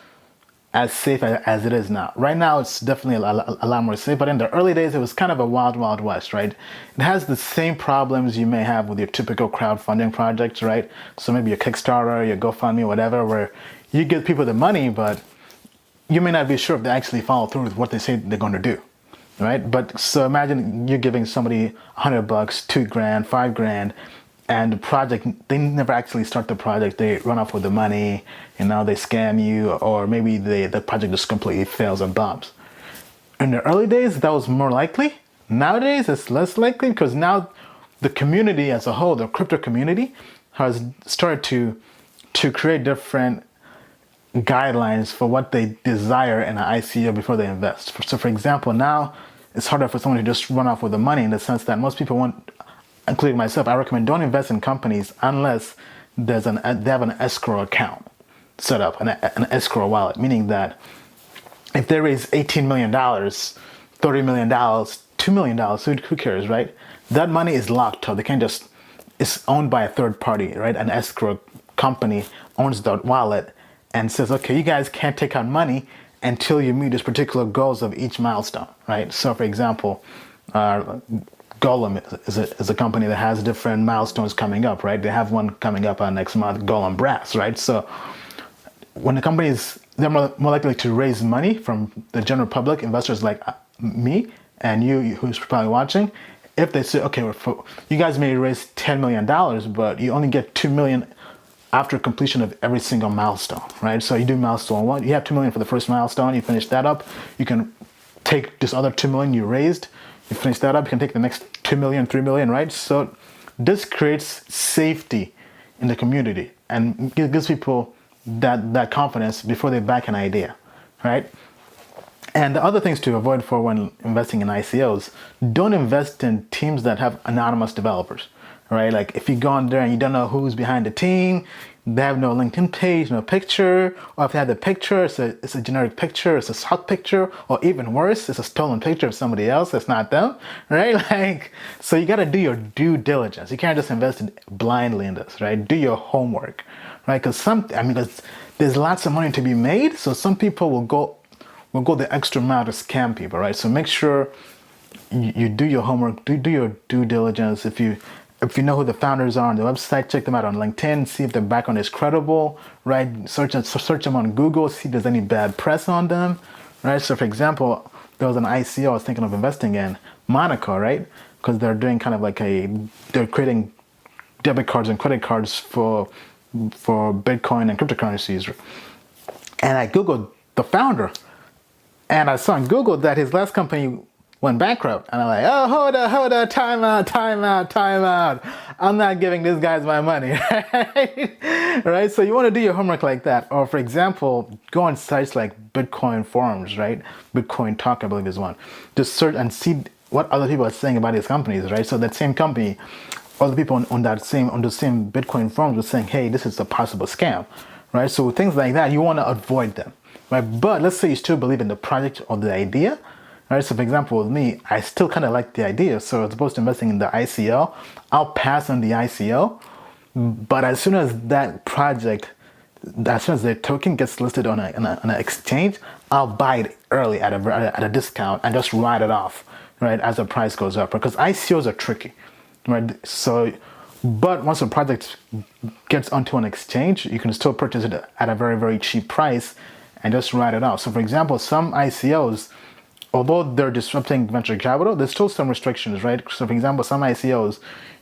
safe as it is now. Right now, it's definitely a lot more safe, but in the early days, it was kind of a wild, wild west, right? It has the same problems you may have with your typical crowdfunding projects, right? So maybe your Kickstarter, your GoFundMe, whatever, where you give people the money, but you may not be sure if they actually follow through with what they say they're going to do, right? But so imagine you're giving somebody $100, $2,000, $5,000, and the project, they never actually start the project. They run off with the money, they scam you, or maybe the project just completely fails and bombs. In the early days, that was more likely. Nowadays, it's less likely because now the community as a whole, the crypto community, has started to create different guidelines for what they desire in an ICO before they invest. So for example, now it's harder for someone to just run off with the money in the sense that most people want, including myself, I recommend don't invest in companies unless they have an escrow account set up, an escrow wallet, meaning that if they raise $18 million, $30 million, $2 million, who cares, right? That money is locked up. They can't just, it's owned by a third party, right? An escrow company owns the wallet and says, okay, you guys can't take out money until you meet these particular goals of each milestone, right? So for example, Golem is a company that has different milestones coming up, right? They have one coming up next month, Golem Brass, right? So when the companies, they're more likely to raise money from the general public, investors like me and you who's probably watching, if they say, okay, you guys may raise $10 million, but you only get $2 million after completion of every single milestone, right? So you do milestone 1, you have $2 million for the first milestone, you finish that up, you can take this other $2 million you raised, you finish that up, you can take the next $2 million, $3 million, right? So this creates safety in the community and gives people that confidence before they back an idea, right? And the other things to avoid for when investing in ICOs, don't invest in teams that have anonymous developers, right? Like if you go on there and you don't know who's behind the team, they have no LinkedIn page, no picture, or if they have the picture, it's a generic picture, it's a stock picture, or even worse, it's a stolen picture of somebody else, it's not them, right? Like, so you gotta do your due diligence. You can't just invest blindly in this, right? Do your homework, right? Because there's lots of money to be made, so some people will go the extra mile to scam people, right? So make sure you do your homework, do your due diligence. If you know who the founders are on the website, check them out on LinkedIn, see if their background is credible, right? Search them on Google, see if there's any bad press on them, right? So for example, there was an ICO I was thinking of investing in, Monaco, right? Because they're doing kind of like they're creating debit cards and credit cards for Bitcoin and cryptocurrencies. And I Googled the founder, and I saw on Google that his last company went bankrupt. And I'm like, oh, hold up, time out. I'm not giving these guys my money, right? Right? So you want to do your homework like that. Or for example, go on sites like Bitcoin forums, right? Bitcoin Talk, I believe is one. Just search and see what other people are saying about these companies, right? So that same company, other people on the same Bitcoin forums were saying, hey, this is a possible scam, right? So things like that, you want to avoid them, right? But let's say you still believe in the project or the idea. Right, so for example, with me, I still kind of like the idea. So as opposed to investing in the ICO, I'll pass on the ICO. But as soon as that project, as soon as the token gets listed on an exchange, I'll buy it early at a discount and just write it off, right, as the price goes up. Because ICOs are tricky, right? So, but once a project gets onto an exchange, you can still purchase it at a very, very cheap price and just write it off. So for example, some ICOs, although they're disrupting venture capital, there's still some restrictions, right? So, for example, some ICOs,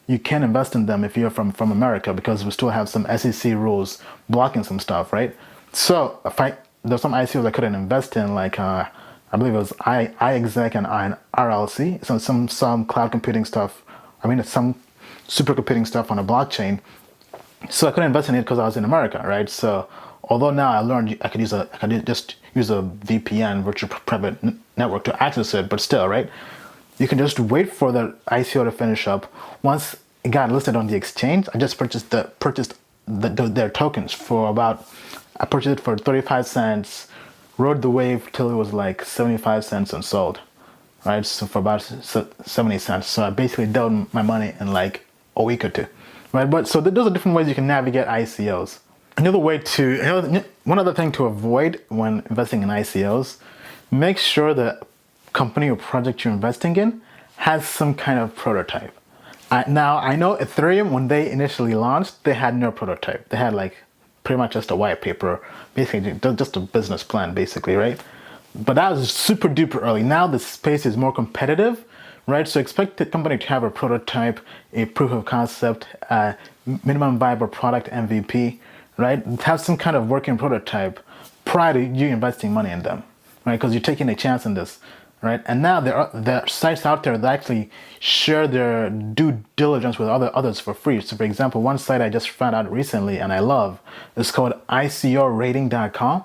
you can't invest in them if you're from America because we still have some SEC rules blocking some stuff, right? So, there's some ICOs I couldn't invest in, like I believe it was iExec and RLC, some cloud computing stuff. I mean, some supercomputing stuff on a blockchain. So I couldn't invest in it because I was in America, right? So although now I learned I could just use a VPN, virtual private network, to access it, but still, right? You can just wait for the ICO to finish up. Once it got listed on the exchange, I just purchased their tokens for I purchased it for 35 cents, rode the wave till it was like 75 cents and sold, right? So for about 70 cents. So I basically doubled my money in like a week or two, right? But so those are different ways you can navigate ICOs. One other thing to avoid when investing in ICOs, make sure the company or project you're investing in has some kind of prototype. Now, I know Ethereum, when they initially launched, they had no prototype. They had like pretty much just a white paper, basically just a business plan, basically, right? But that was super duper early. Now the space is more competitive, right? So expect the company to have a prototype, a proof of concept, minimum viable product MVP, right? Have some kind of working prototype prior to you investing money in them, right? Because you're taking a chance in this, right? And now there are sites out there that actually share their due diligence with others for free. So for example, one site I just found out recently and I love is called ICOrating.com.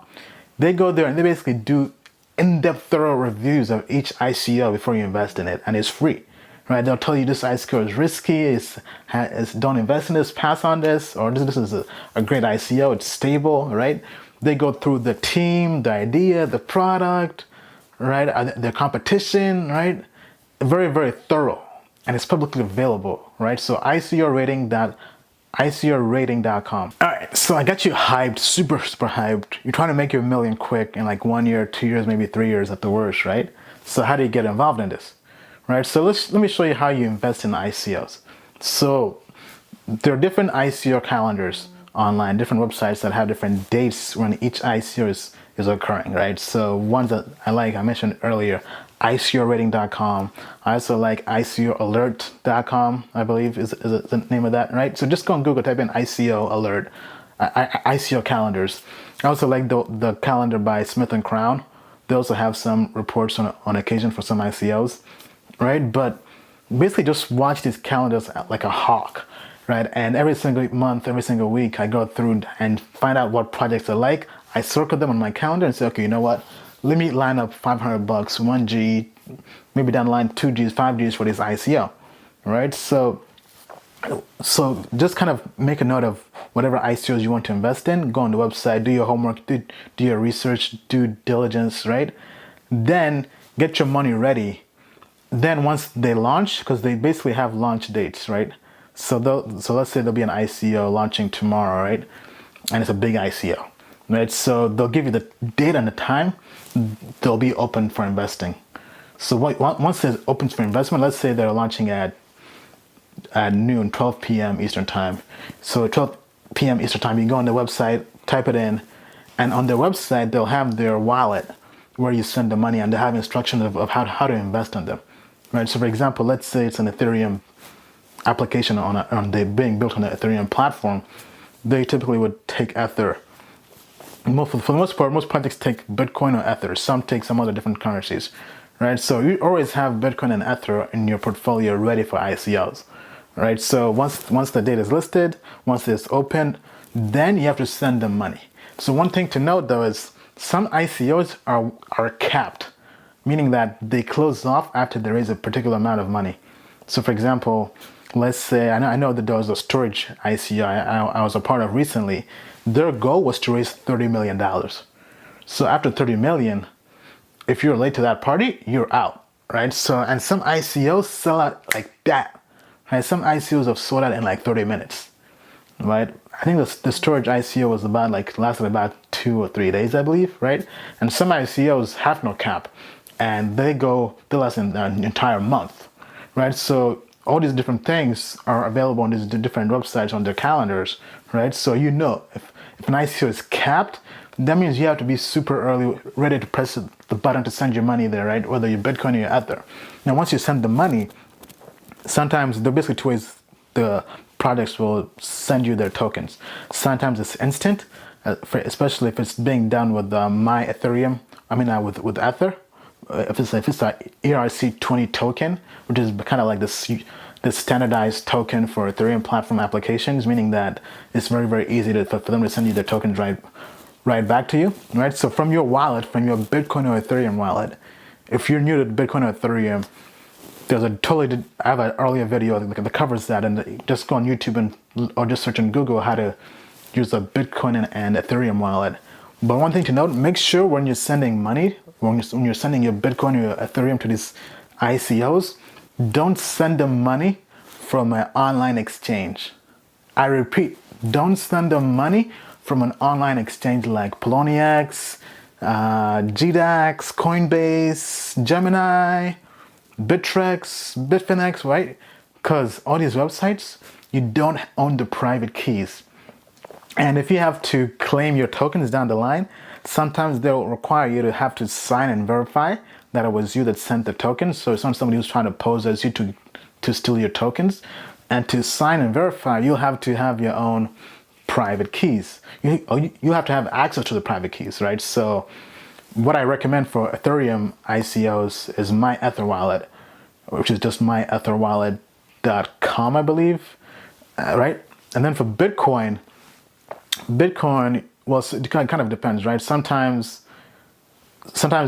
They go there and they basically do in-depth thorough reviews of each ICO before you invest in it, and it's free, right? They'll tell you this ICO is risky, don't invest in this, pass on this, or this is a great ICO, it's stable, right? They go through the team, the idea, the product, right? Their competition, right? Very, very thorough, and it's publicly available, right? So ICOrating.com. All right, so I got you hyped, super hyped. You're trying to make your million quick in like 1 year, 2 years, maybe 3 years at the worst, right? So how do you get involved in this, right? So let me show you how you invest in ICOs. So there are different ICO calendars online, different websites that have different dates when each ICO is occurring, right? So ones that I mentioned earlier, ICOrating.com. I also like ICOalert.com, I believe is the name of that, right? So just go on Google, type in ICO alert, ICO calendars. I also like the calendar by Smith & Crown. They also have some reports on occasion for some ICOs, right? But basically just watch these calendars like a hawk, right? And every single month, every single week, I go through and find out what projects I like. I circle them on my calendar and say, okay, you know what? Let me line up $500, 1G, maybe down the line 2Gs, 5Gs for this ICO, right? So just kind of make a note of whatever ICOs you want to invest in. Go on the website, do your homework, do your research, due diligence, right? Then get your money ready. Then once they launch, because they basically have launch dates, right? So let's say there'll be an ICO launching tomorrow, right? And it's a big ICO, right? So they'll give you the date and the time. They'll be open for investing. So once it's open for investment, let's say they're launching at noon, 12 p.m. Eastern time. So 12 p.m. Eastern time, you go on the website, type it in, and on their website, they'll have their wallet where you send the money, and they have instructions of how to invest in them, right? So for example, let's say it's an Ethereum application being built on the Ethereum platform. They typically would take Ether. For the most part, most projects take Bitcoin or Ether. Some take some other different currencies, right? So you always have Bitcoin and Ether in your portfolio ready for ICOs, right? So once the data is listed, once it's opened, then you have to send them money. So one thing to note though is some ICOs are capped, meaning that they close off after they raise a particular amount of money. So for example, let's say, I know that there was a storage ICO I was a part of recently. Their goal was to raise $30 million. So after 30 million, if you're late to that party, you're out, right? So, and some ICOs sell out like that, right? Some ICOs have sold out in like 30 minutes, right? I think the storage ICO was lasted about 2 or 3 days, I believe, right? And some ICOs have no cap, and they last an entire month, right? So all these different things are available on these different websites on their calendars, right? So if an ICO is capped, that means you have to be super early, ready to press the button to send your money there, right? Whether you're Bitcoin or your Ether. Now, once you send the money, sometimes there are basically two ways the projects will send you their tokens. Sometimes it's instant, especially if it's being done with my Ethereum. With Ether. If it's a ERC20 token, which is kind of like this standardized token for Ethereum platform applications, meaning that it's very, very easy for them to send you their tokens right back to you, right? So from your wallet, from your Bitcoin or Ethereum wallet, if you're new to Bitcoin or Ethereum, I have an earlier video that covers that, and just go on YouTube or just search on Google how to use a Bitcoin and Ethereum wallet. But one thing to note, make sure when you're sending money, when you're sending your Bitcoin or your Ethereum to these ICOs, don't send them money from an online exchange. I repeat, don't send them money from an online exchange like Poloniex, GDAX, Coinbase, Gemini, Bittrex, Bitfinex, right? Because all these websites, you don't own the private keys. And if you have to claim your tokens down the line, sometimes they'll require you to have to sign and verify that it was you that sent the tokens. So it's not somebody who's trying to pose as you to steal your tokens. And to sign and verify, you'll have to have your own private keys. You have to have access to the private keys, right? So what I recommend for Ethereum ICOs is my Ether wallet, which is just myetherwallet.com, I believe, right? And then for Bitcoin, well, it kind of depends, right? Sometimes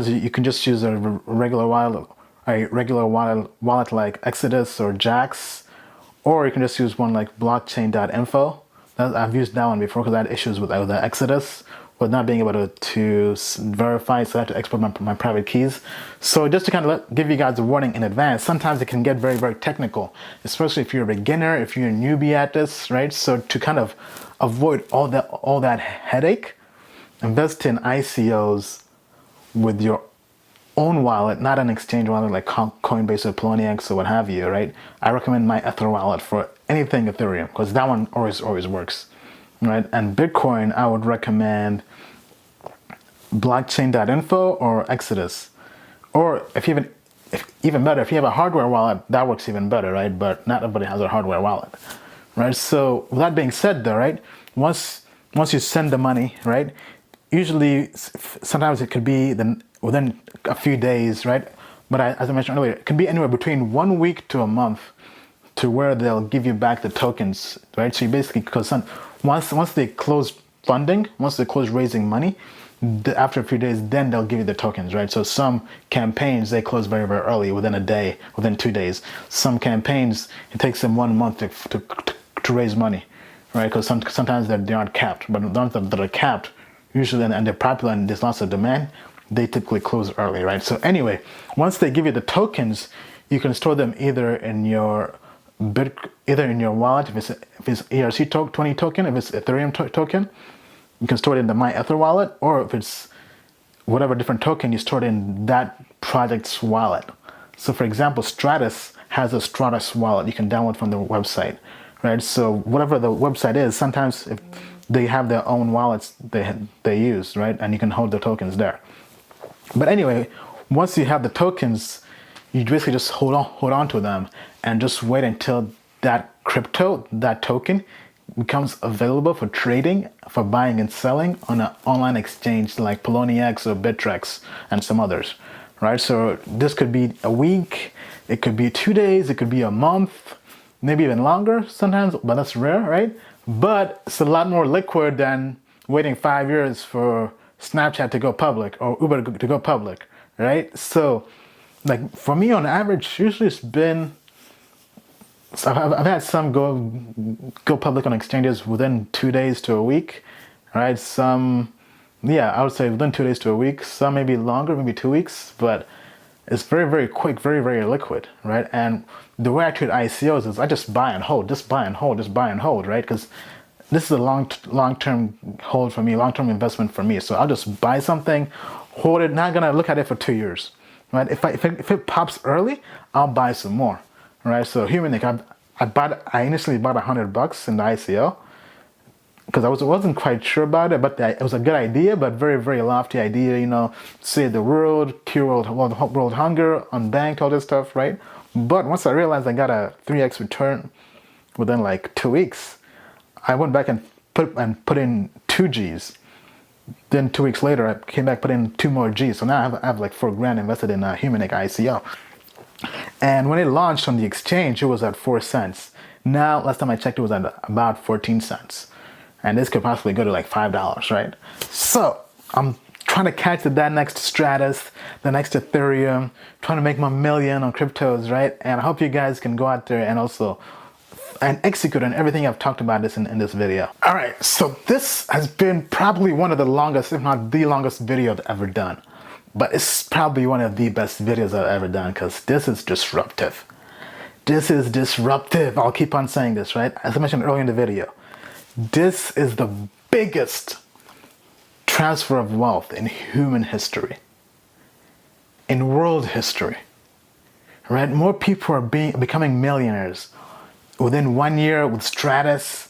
you can just use a regular wallet like Exodus or Jax, or you can just use one like blockchain.info. I've used that one before because I had issues with the Exodus, with not being able to verify, so I had to export my private keys. So just to kind of give you guys a warning in advance, sometimes it can get very, very technical, especially if you're a beginner, if you're a newbie at this, right? So to kind of avoid all that headache, invest in ICOs with your own wallet, not an exchange wallet like Coinbase or Poloniex or what have you, right? I recommend my Ether wallet for anything Ethereum because that one always works, right? And Bitcoin, I would recommend blockchain.info or Exodus. Or even better, if you have a hardware wallet, that works even better, right? But not everybody has a hardware wallet, right? So with that being said though, right? Once you send the money, right? Usually, sometimes it could be within a few days, right? But as I mentioned earlier, it can be anywhere between 1 week to a month to where they'll give you back the tokens, right? So you basically, because once they close funding, once they close raising money, after a few days, then they'll give you the tokens, right? So some campaigns, they close very, very early, within a day, within 2 days. Some campaigns, it takes them 1 month to raise money, right? Because sometimes they aren't capped, but the ones that are capped, usually, and they're popular and there's lots of demand, they typically close early, right? So anyway, once they give you the tokens, you can store them either in your wallet, if it's ERC20 token, if it's Ethereum token, you can store it in the My Ether wallet, or if it's whatever different token, you store it in that project's wallet. So for example, Stratus has a Stratus wallet you can download from the website, right? So whatever the website is, sometimes if they have their own wallets they use, right? And you can hold the tokens there. But anyway, once you have the tokens, you basically just hold on to them and just wait until that token becomes available for trading, for buying and selling on an online exchange like Poloniex or Bittrex and some others, right? So this could be a week, it could be 2 days, it could be a month, maybe even longer sometimes, but that's rare, right? But it's a lot more liquid than waiting 5 years for Snapchat to go public or Uber to go public, right? So, like for me, on average, usually it's been. So I've had some go public on exchanges within 2 days to a week, right? Some, I would say within 2 days to a week. Some maybe longer, maybe 2 weeks, but it's very, very quick, very, very liquid, right? And the way I treat ICOs is I just buy and hold, just buy and hold, just buy and hold, right? Because this is a long-term hold for me, long-term investment for me. So I'll just buy something, hold it, not gonna look at it for 2 years, right? If it pops early, I'll buy some more, right? So Humanic, I initially bought $100 in the ICO, because wasn't quite sure about it, but it was a good idea, but very, very lofty idea, save the world, cure world hunger, unbanked, all this stuff, right? But once I realized I got a 3x return within like 2 weeks, I went back and put in 2 G's. Then 2 weeks later, I came back, put in 2 more G's. So now I have like $4,000 invested in a Humanic ICO. And when it launched on the exchange, it was at 4 cents. Now, last time I checked, it was at about 14 cents. And this could possibly go to like $5, right? So I'm trying to catch that next Stratus, the next Ethereum, trying to make my million on cryptos, right? And I hope you guys can go out there and also execute on everything I've talked about in this video. All right, so this has been probably one of the longest, if not the longest video I've ever done. But it's probably one of the best videos I've ever done because this is disruptive. This is disruptive. I'll keep on saying this, right? As I mentioned earlier in the video, this is the biggest transfer of wealth in human history, in world history, right? More people are becoming millionaires within 1 year with Stratus,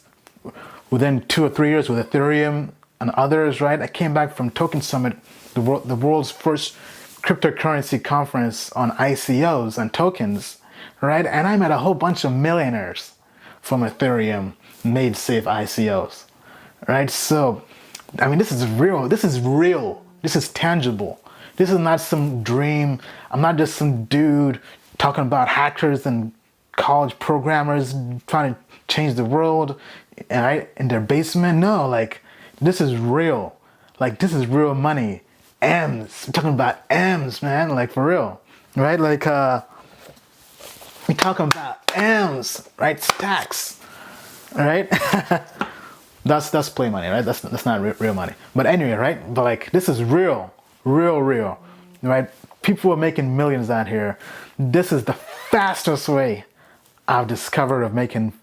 within 2 or 3 years with Ethereum and others, right? I came back from Token Summit, the world's first cryptocurrency conference on ICOs and tokens, right? And I met a whole bunch of millionaires from Ethereum made safe ICOs, right? So, I mean, this is real. This is real. This is tangible. This is not some dream. I'm not just some dude talking about hackers and college programmers trying to change the world, right, in their basement. No, like, this is real. Like, this is real money. M's. I'm talking about M's, man. Like, for real, right? Like, we're talking about M's, right? Stacks, right? That's play money, right? That's not real money. But anyway, right? But like, this is real, right? People are making millions out here. This is the fastest way I've discovered of making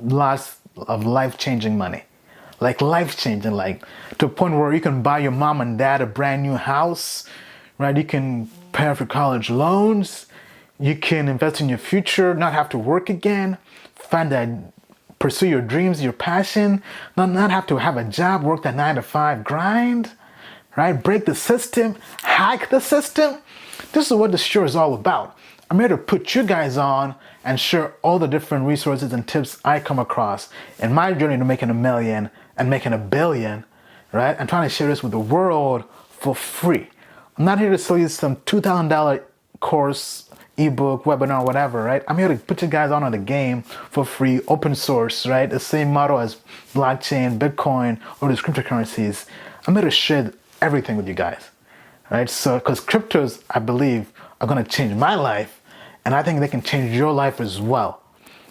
lots of life-changing money. Like life-changing, like to a point where you can buy your mom and dad a brand new house, right? You can pay for college loans. You can invest in your future, not have to work again, pursue your dreams, your passion, not have to have a job, work that 9 to 5 grind, right? Break the system, hack the system. This is what this show is all about. I'm here to put you guys on and share all the different resources and tips I come across in my journey to making $1 million and making $1 billion, right? I'm trying to share this with the world for free. I'm not here to sell you some $2,000 course, ebook, webinar, whatever, right? I'm here to put you guys on the game for free, open source, right? The same model as blockchain, Bitcoin, or these cryptocurrencies. I'm here to share everything with you guys, right? So, because cryptos, I believe, are going to change my life, and I think they can change your life as well.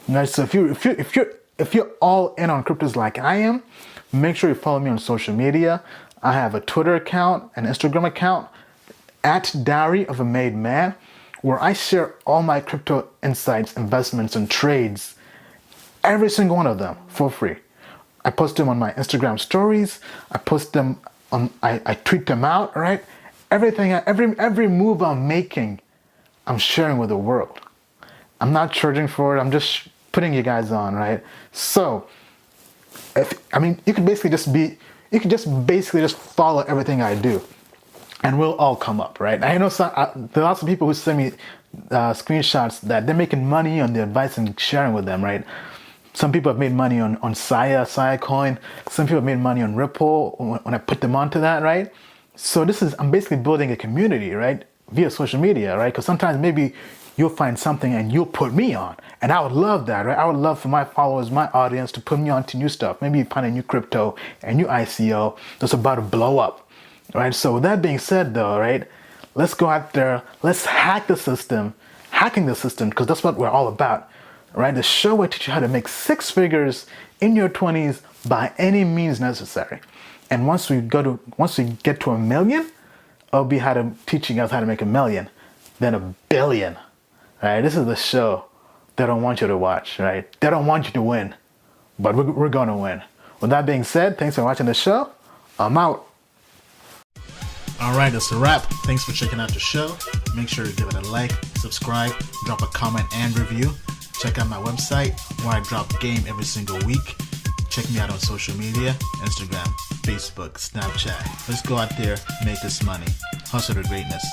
Right? So if you're all in on cryptos like I am, make sure you follow me on social media. I have a Twitter account, an Instagram account, @DiaryOfAMadeMan, where I share all my crypto insights, investments, and trades, every single one of them for free. I post them on my Instagram stories. I post them on, I tweet them out, right? Everything, every move I'm making, I'm sharing with the world. I'm not charging for it. I'm just putting you guys on, right? So, you could basically just follow everything I do, and we'll all come up, right? I know there are lots of people who send me screenshots that they're making money on the advice and sharing with them, right? Some people have made money on Saya Coin. Some people have made money on Ripple when I put them onto that, right? So I'm basically building a community, right? Via social media, right? Because sometimes maybe you'll find something and you'll put me on. And I would love that, right? I would love for my followers, my audience to put me on to new stuff. Maybe you find a new crypto, a new ICO that's about to blow up, right? So with that being said though, right? Let's go out there. Let's hack the system, hacking the system, because that's what we're all about, right? The show will teach you how to make 6 figures in your 20s by any means necessary. And once we get to $1 million, I'll be teaching us how to make $1 million, then $1 billion. Right? This is the show they don't want you to watch, right? They don't want you to win, but we're going to win. With that being said, thanks for watching the show. I'm out. All right, that's a wrap. Thanks for checking out the show. Make sure to give it a like, subscribe, drop a comment and review. Check out my website where I drop game every single week. Check me out on social media, Instagram, Facebook, Snapchat. Let's go out there, make this money. Hustle to greatness.